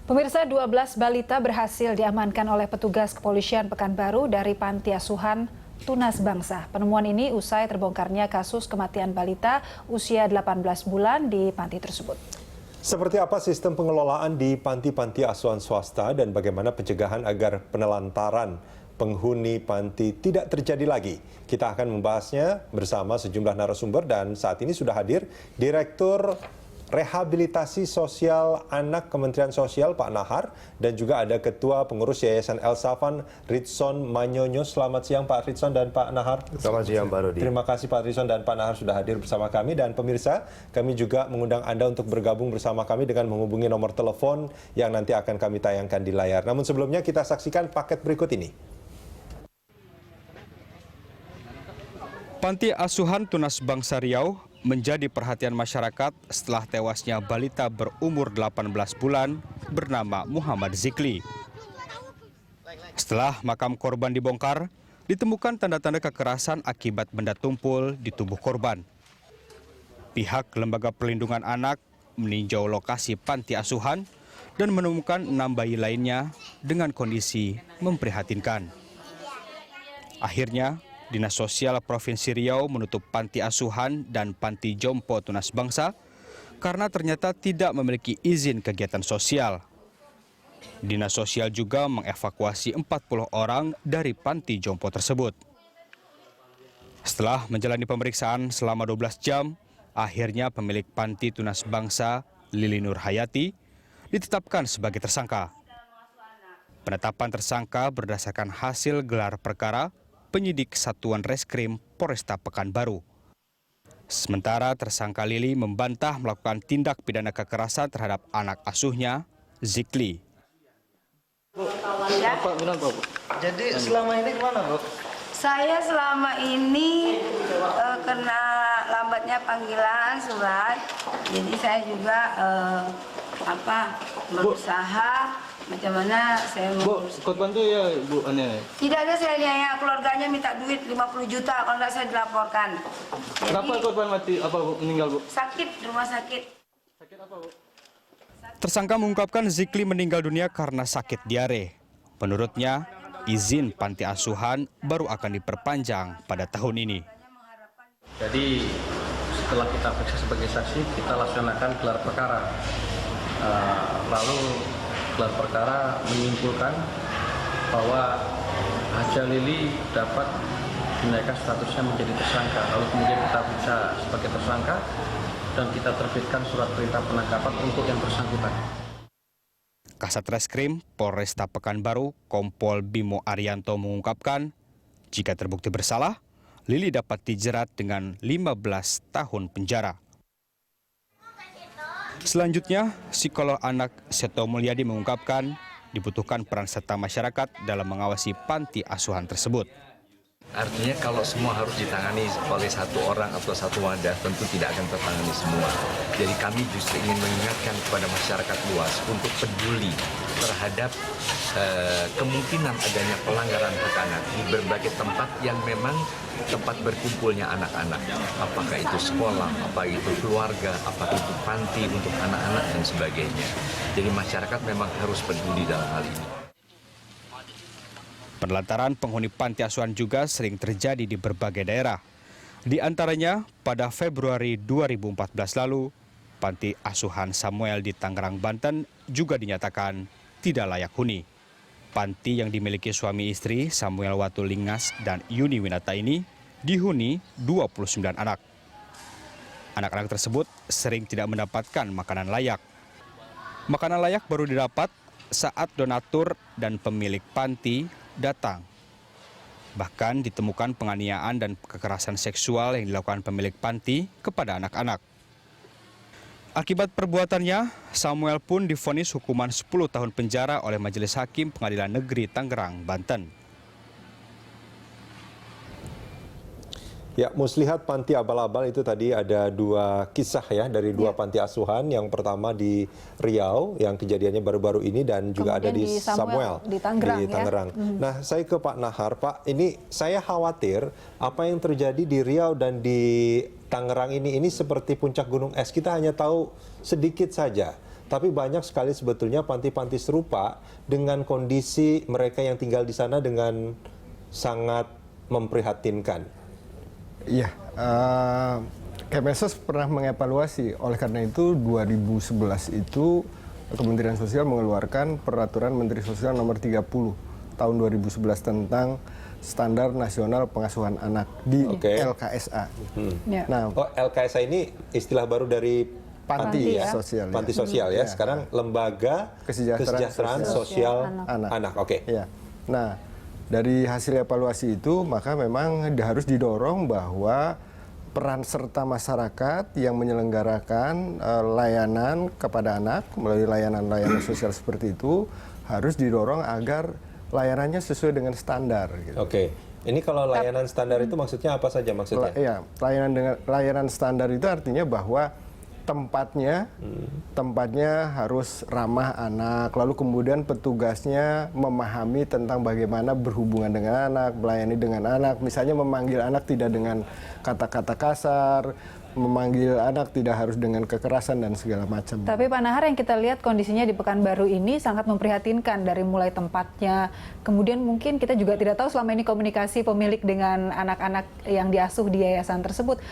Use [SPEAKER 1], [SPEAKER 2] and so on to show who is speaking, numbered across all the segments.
[SPEAKER 1] Pemirsa, 12 balita berhasil diamankan oleh petugas kepolisian Pekanbaru dari panti asuhan Tunas Bangsa. Penemuan ini usai terbongkarnya kasus kematian balita usia 18 bulan di panti tersebut.
[SPEAKER 2] Seperti apa sistem pengelolaan di panti-panti asuhan swasta dan bagaimana pencegahan agar penelantaran penghuni panti tidak terjadi lagi? Kita akan membahasnya bersama sejumlah narasumber dan saat ini sudah hadir Direktur Rehabilitasi Sosial Anak Kementerian Sosial Pak Nahar dan juga ada Ketua Pengurus Yayasan El Safan Ridson Manyonyo. Selamat siang Pak Ridson dan Pak Nahar.
[SPEAKER 3] Selamat siang Pak Rudi.
[SPEAKER 2] Terima kasih Pak Ridson dan Pak Nahar sudah hadir bersama kami, dan pemirsa kami juga mengundang Anda untuk bergabung bersama kami dengan menghubungi nomor telepon yang nanti akan kami tayangkan di layar. Namun sebelumnya kita saksikan paket berikut ini.
[SPEAKER 4] Panti Asuhan Tunas Bangsa Riau menjadi perhatian masyarakat setelah tewasnya balita berumur 18 bulan bernama Muhammad Zikli. Setelah makam korban dibongkar, ditemukan tanda-tanda kekerasan akibat benda tumpul di tubuh korban. Pihak Lembaga Perlindungan Anak meninjau lokasi panti asuhan dan menemukan 6 bayi lainnya dengan kondisi memprihatinkan. Akhirnya, Dinas Sosial Provinsi Riau menutup panti asuhan dan panti jompo Tunas Bangsa karena ternyata tidak memiliki izin kegiatan sosial. Dinas Sosial juga mengevakuasi 40 orang dari panti jompo tersebut. Setelah menjalani pemeriksaan selama 12 jam, akhirnya pemilik panti Tunas Bangsa, Lili Nur Hayati, ditetapkan sebagai tersangka. Penetapan tersangka berdasarkan hasil gelar perkara penyidik Satuan Reskrim Polresta Pekanbaru. Sementara tersangka Lili membantah melakukan tindak pidana kekerasan terhadap anak asuhnya, Zikli.
[SPEAKER 5] Bu, Bapak bilang Bu. Jadi selama ini gimana Bu?
[SPEAKER 6] Saya selama ini kena lambatnya panggilan surat, jadi saya juga berusaha macam mana saya mau.
[SPEAKER 5] Bu, ikut bantu ya Bu Ane.
[SPEAKER 6] Tidak ada, saya hanya keluarganya minta duit 50 juta, kalau tidak saya dilaporkan.
[SPEAKER 5] Kenapa korban mati? Apa Bu meninggal Bu?
[SPEAKER 6] Sakit, rumah sakit.
[SPEAKER 5] Sakit apa Bu?
[SPEAKER 4] Tersangka mengungkapkan Zikli meninggal dunia karena sakit diare. Menurutnya, izin panti asuhan baru akan diperpanjang pada tahun ini.
[SPEAKER 7] Jadi setelah kita periksa sebagai saksi, kita laksanakan gelar perkara. Lalu gelar perkara menyimpulkan bahwa Haja Lili dapat dinaikkan statusnya menjadi tersangka. Lalu kemudian kita periksa sebagai tersangka dan kita terbitkan surat perintah penangkapan untuk yang bersangkutan.
[SPEAKER 4] Kasat Reskrim Polresta Pekanbaru, Kompol Bimo Arianto mengungkapkan, jika terbukti bersalah, Lili dapat dijerat dengan 15 tahun penjara. Selanjutnya, psikolog anak Seto Mulyadi mengungkapkan dibutuhkan peran serta masyarakat dalam mengawasi panti asuhan tersebut.
[SPEAKER 8] Artinya kalau semua harus ditangani oleh satu orang atau satu wadah, tentu tidak akan tertangani semua. Jadi kami justru ingin mengingatkan kepada masyarakat luas untuk peduli terhadap kemungkinan adanya pelanggaran hak anak di berbagai tempat yang memang tempat berkumpulnya anak-anak. Apakah itu sekolah, apa itu keluarga, apakah itu panti untuk anak-anak dan sebagainya. Jadi masyarakat memang harus peduli dalam hal ini.
[SPEAKER 4] Penelantaran penghuni panti asuhan juga sering terjadi di berbagai daerah. Di antaranya, pada Februari 2014 lalu, panti asuhan Samuel di Tangerang, Banten juga dinyatakan tidak layak huni. Panti yang dimiliki suami istri Samuel Watulingas dan Yuni Winata ini dihuni 29 anak. Anak-anak tersebut sering tidak mendapatkan makanan layak. Makanan layak baru didapat saat donatur dan pemilik panti datang. Bahkan ditemukan penganiayaan dan kekerasan seksual yang dilakukan pemilik panti kepada anak-anak. Akibat perbuatannya, Samuel pun divonis hukuman 10 tahun penjara oleh Majelis Hakim Pengadilan Negeri Tangerang, Banten.
[SPEAKER 2] Ya, Muslihat Panti Abal-Abal itu tadi ada dua kisah ya dari dua panti asuhan. Yang pertama di Riau yang kejadiannya baru-baru ini dan juga ada di Samuel
[SPEAKER 1] di Tangerang.
[SPEAKER 2] Ya? Nah, saya ke Pak Nahar. Pak, ini saya khawatir apa yang terjadi di Riau dan di Tangerang ini seperti puncak gunung es. Kita hanya tahu sedikit saja. Tapi banyak sekali sebetulnya panti-panti serupa dengan kondisi mereka yang tinggal di sana dengan sangat memprihatinkan.
[SPEAKER 3] Iya, Kemensos pernah mengevaluasi. Oleh karena itu 2011 itu Kementerian Sosial mengeluarkan Peraturan Menteri Sosial Nomor 30 tahun 2011 tentang Standar Nasional Pengasuhan Anak di LKSA.
[SPEAKER 1] Ya.
[SPEAKER 3] Nah,
[SPEAKER 2] LKSA ini istilah baru dari panti ya,
[SPEAKER 3] sosial,
[SPEAKER 2] panti
[SPEAKER 3] ya.
[SPEAKER 2] sosial ya. Sekarang Lembaga Kesejahteraan Sosial Anak. Oke.
[SPEAKER 3] Ya. Nah, dari hasil evaluasi itu maka memang harus didorong bahwa peran serta masyarakat yang menyelenggarakan layanan kepada anak melalui layanan-layanan sosial seperti itu harus didorong agar layanannya sesuai dengan standar. Gitu.
[SPEAKER 2] Oke. Ini kalau layanan standar itu maksudnya apa saja maksudnya?
[SPEAKER 3] Iya, layanan standar itu artinya bahwa tempatnya harus ramah anak, lalu kemudian petugasnya memahami tentang bagaimana berhubungan dengan anak, melayani dengan anak, misalnya memanggil anak tidak dengan kata-kata kasar, memanggil anak tidak harus dengan kekerasan dan segala macam.
[SPEAKER 1] Tapi Pak Nahar, yang kita lihat kondisinya di Pekanbaru ini sangat memprihatinkan dari mulai tempatnya. Kemudian mungkin kita juga tidak tahu selama ini komunikasi pemilik dengan anak-anak yang diasuh di yayasan tersebut.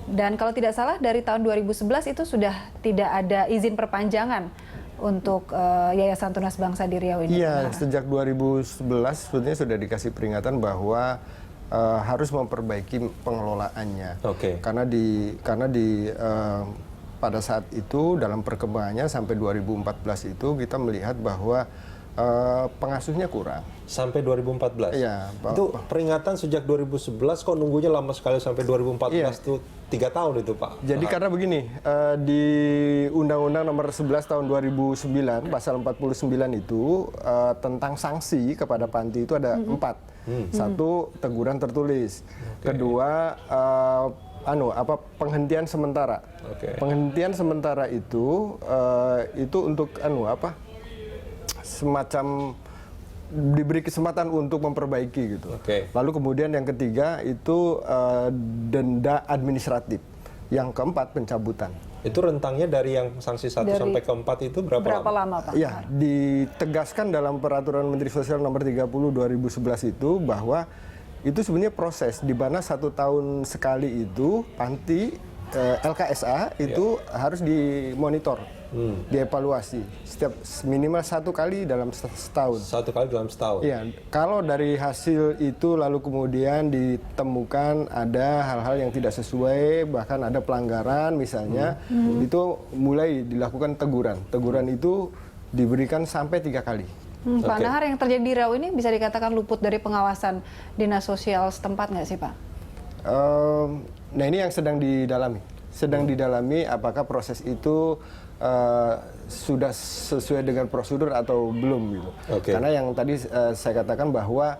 [SPEAKER 1] Dan kalau tidak salah dari tahun 2011 itu sudah tidak ada izin perpanjangan untuk Yayasan Tunas Bangsa di Riau ini.
[SPEAKER 3] Iya, sejak 2011 sebetulnya sudah dikasih peringatan bahwa harus memperbaiki pengelolaannya. Karena pada saat itu dalam perkembangannya sampai 2014 itu kita melihat bahwa pengasuhnya kurang.
[SPEAKER 2] Sampai 2014?
[SPEAKER 3] Iya.
[SPEAKER 2] Itu peringatan sejak 2011 kok nunggunya lama sekali sampai 2014 itu 3 tahun itu Pak?
[SPEAKER 3] Jadi karena begini, di Undang-Undang Nomor 11 Tahun 2009, Pasal 49 itu tentang sanksi kepada panti itu ada 4. Satu, teguran tertulis. Kedua, penghentian sementara. Penghentian sementara itu untuk semacam diberi kesempatan untuk memperbaiki gitu. Lalu kemudian yang ketiga itu denda administratif. Yang keempat pencabutan.
[SPEAKER 2] Itu rentangnya dari yang sanksi 1 sampai ke 4 itu berapa
[SPEAKER 1] lama Pak?
[SPEAKER 3] Ya, ditegaskan dalam Peraturan Menteri Sosial Nomor 30 2011 itu bahwa itu sebenarnya proses di mana 1 tahun sekali itu panti LKSA itu harus dimonitor, dievaluasi setiap minimal 1 kali dalam setahun.
[SPEAKER 2] 1 kali dalam setahun.
[SPEAKER 3] Iya, kalau dari hasil itu lalu kemudian ditemukan ada hal-hal yang tidak sesuai, bahkan ada pelanggaran misalnya, itu mulai dilakukan teguran. Teguran itu diberikan sampai 3 kali.
[SPEAKER 1] Pak Nahar, yang terjadi di Riau ini bisa dikatakan luput dari pengawasan dinas sosial setempat nggak sih Pak?
[SPEAKER 3] Nah ini yang sedang didalami apakah proses itu sudah sesuai dengan prosedur atau belum gitu. Karena yang tadi saya katakan bahwa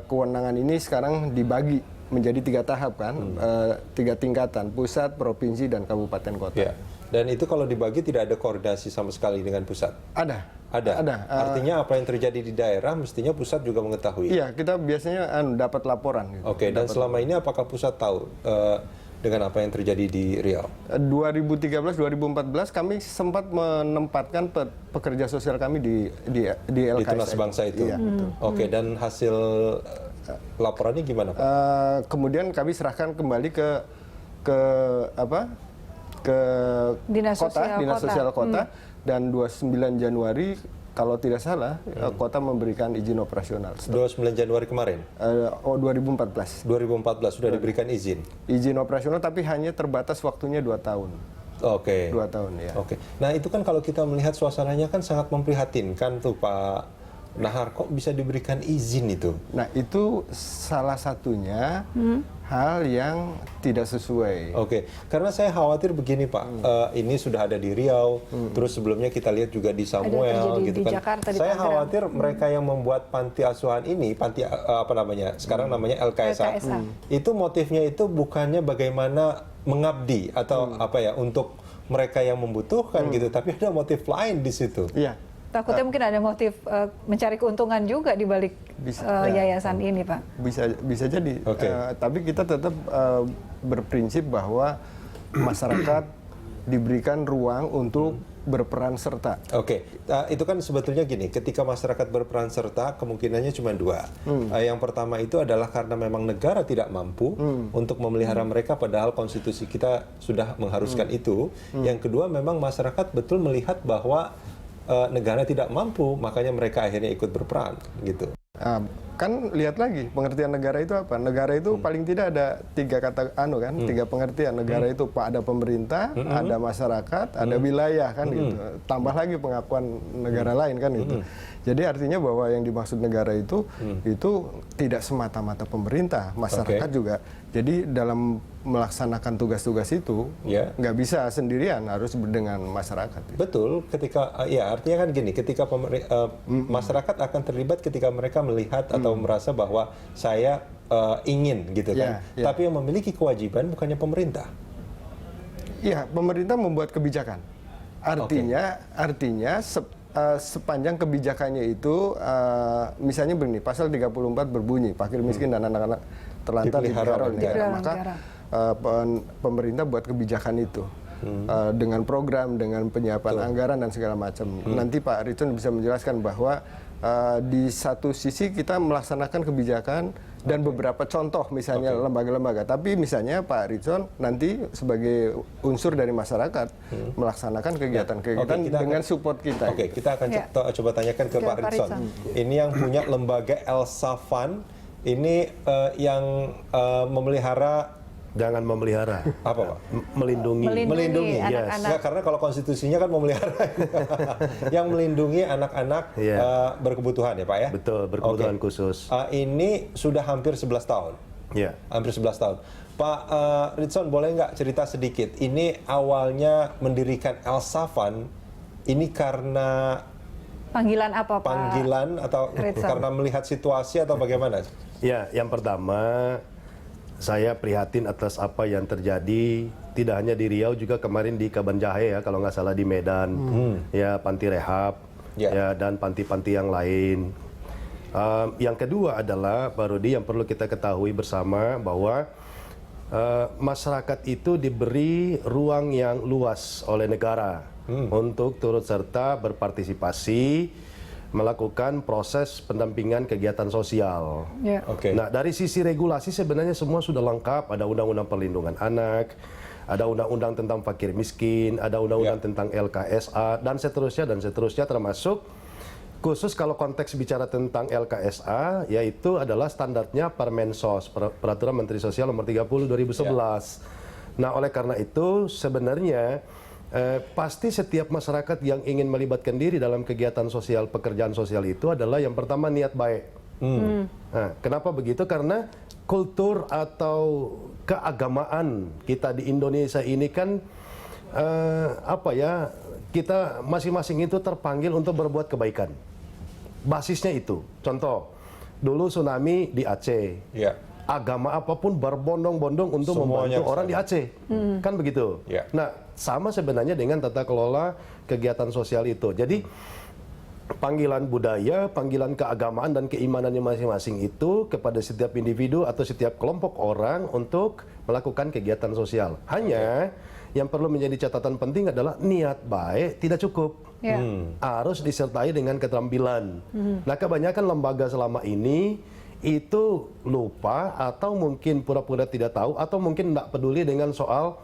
[SPEAKER 3] kewenangan ini sekarang dibagi menjadi 3 tahap kan, 3 tingkatan, pusat, provinsi, dan kabupaten kota.
[SPEAKER 2] Dan itu kalau dibagi tidak ada koordinasi sama sekali dengan pusat?
[SPEAKER 3] Ada.
[SPEAKER 2] Artinya apa yang terjadi di daerah mestinya pusat juga mengetahui?
[SPEAKER 3] Iya, kita biasanya dapat laporan. Gitu.
[SPEAKER 2] Dan selama ini apakah pusat tahu dengan apa yang terjadi di Riau?
[SPEAKER 3] 2013-2014 kami sempat menempatkan pekerja sosial kami di LKSA.
[SPEAKER 2] Di Tunas Bangsa itu?
[SPEAKER 3] Iya, betul.
[SPEAKER 2] Dan hasil laporannya gimana Pak?
[SPEAKER 3] Kemudian kami serahkan kembali ke
[SPEAKER 1] Dinas
[SPEAKER 3] Sosial Kota, dan 29 Januari kalau tidak salah kota memberikan izin operasional.
[SPEAKER 2] 29 Januari kemarin?
[SPEAKER 3] 2014.
[SPEAKER 2] 2014 sudah diberikan izin?
[SPEAKER 3] Izin operasional tapi hanya terbatas waktunya 2 tahun. 2 tahun ya.
[SPEAKER 2] Nah itu kan kalau kita melihat suasananya kan sangat memprihatinkan tuh Pak Nahar, kok bisa diberikan izin itu?
[SPEAKER 3] Nah itu salah satunya hal yang tidak sesuai.
[SPEAKER 2] Karena saya khawatir begini Pak, ini sudah ada di Riau, terus sebelumnya kita lihat juga di Samuel, gitu kan.
[SPEAKER 1] Jakarta,
[SPEAKER 2] saya khawatir mereka yang membuat panti asuhan ini, sekarang namanya LKSA, itu motifnya itu bukannya bagaimana mengabdi atau untuk mereka yang membutuhkan gitu, tapi ada motif lain di situ.
[SPEAKER 3] Iya.
[SPEAKER 1] Takutnya mungkin ada motif mencari keuntungan juga di balik yayasan ini, Pak.
[SPEAKER 3] Bisa jadi. Tapi kita tetap berprinsip bahwa masyarakat diberikan ruang untuk berperan serta.
[SPEAKER 2] Oke, itu kan sebetulnya gini, ketika masyarakat berperan serta kemungkinannya cuma dua. Yang pertama itu adalah karena memang negara tidak mampu untuk memelihara mereka, padahal konstitusi kita sudah mengharuskan itu. Yang kedua, memang masyarakat betul melihat bahwa negara tidak mampu, makanya mereka akhirnya ikut berperan, gitu.
[SPEAKER 3] Kan lihat lagi pengertian negara itu apa? Negara itu paling tidak ada tiga kata tiga pengertian. Negara itu ada pemerintah, ada masyarakat, ada wilayah kan gitu. Tambah lagi pengakuan negara lain kan gitu. Jadi artinya bahwa yang dimaksud negara itu tidak semata-mata pemerintah, masyarakat juga. Jadi dalam melaksanakan tugas-tugas itu nggak bisa sendirian, harus dengan masyarakat.
[SPEAKER 2] Betul, ketika artinya kan gini, ketika masyarakat akan terlibat ketika mereka melihat atau merasa bahwa saya ingin gitu kan. Tapi yang memiliki kewajiban bukannya pemerintah.
[SPEAKER 3] Iya, pemerintah membuat kebijakan. Artinya sepanjang kebijakannya itu misalnya begini, pasal 34 berbunyi fakir miskin dan anak-anak terlantar dipelihara oleh negara. Maka pemerintah buat kebijakan itu dengan program, dengan penyiapan anggaran dan segala macam. Nanti Pak Ritson bisa menjelaskan bahwa di satu sisi kita melaksanakan kebijakan dan beberapa contoh misalnya lembaga-lembaga. Tapi misalnya Pak Ritson nanti sebagai unsur dari masyarakat melaksanakan kegiatan-kegiatan dengan support kita.
[SPEAKER 2] Oke, kita akan coba tanyakan ke Pak Ritson. Ini yang punya lembaga Elsa Fund, ini yang memelihara.
[SPEAKER 9] Jangan memelihara.
[SPEAKER 2] Apa, Pak?
[SPEAKER 9] Melindungi.
[SPEAKER 2] Melindungi.
[SPEAKER 1] Anak-anak.
[SPEAKER 2] Ya, karena kalau konstitusinya kan memelihara. Yang melindungi anak-anak berkebutuhan ya, Pak ya?
[SPEAKER 9] Betul, berkebutuhan khusus.
[SPEAKER 2] Ini sudah hampir 11 tahun.
[SPEAKER 9] Iya.
[SPEAKER 2] Hampir 11 tahun. Pak Ritson, boleh nggak cerita sedikit? Ini awalnya mendirikan Elsa Fund, ini karena
[SPEAKER 1] Panggilan apa, Pak?
[SPEAKER 2] Panggilan atau
[SPEAKER 1] Ritson?
[SPEAKER 2] Karena melihat situasi atau bagaimana?
[SPEAKER 9] Ya, yang pertama saya prihatin atas apa yang terjadi, tidak hanya di Riau, juga kemarin di Kaban Jahe ya, kalau nggak salah di Medan, ya panti rehab, ya dan panti-panti yang lain. Yang kedua adalah Pak Rudi, yang perlu kita ketahui bersama bahwa masyarakat itu diberi ruang yang luas oleh negara untuk turut serta berpartisipasi melakukan proses pendampingan kegiatan sosial. Nah, dari sisi regulasi sebenarnya semua sudah lengkap. Ada undang-undang perlindungan anak, ada undang-undang tentang fakir miskin, ada undang-undang tentang LKSA, dan seterusnya termasuk khusus kalau konteks bicara tentang LKSA, yaitu adalah standarnya Permensos, Peraturan Menteri Sosial Nomor 30 2011. Nah, oleh karena itu sebenarnya pasti setiap masyarakat yang ingin melibatkan diri dalam kegiatan sosial, pekerjaan sosial itu adalah yang pertama niat baik. Nah, kenapa begitu? Karena kultur atau keagamaan kita di Indonesia ini kan kita masing-masing itu terpanggil untuk berbuat kebaikan. Basisnya itu. Contoh, dulu tsunami di Aceh. Agama apapun berbondong-bondong untuk membantu orang di Aceh. Kan begitu. Nah, sama sebenarnya dengan tata kelola kegiatan sosial itu. Jadi panggilan budaya, panggilan keagamaan dan keimanannya masing-masing itu kepada setiap individu atau setiap kelompok orang untuk melakukan kegiatan sosial. Hanya yang perlu menjadi catatan penting adalah niat baik tidak cukup. Harus disertai dengan keterampilan. Nah, kebanyakan lembaga selama ini itu lupa atau mungkin pura-pura tidak tahu atau mungkin tidak peduli dengan soal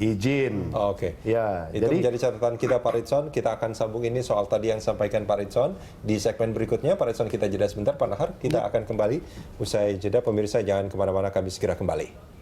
[SPEAKER 9] izin. Ya,
[SPEAKER 2] itu jadi menjadi catatan kita, Pak Ritson. Kita akan sambung ini soal tadi yang sampaikan Pak Ritson di segmen berikutnya. Pak Ritson, kita jeda sebentar, Pak Nahar. Kita akan kembali usai jeda. Pemirsa jangan kemana-mana, kami segera kembali.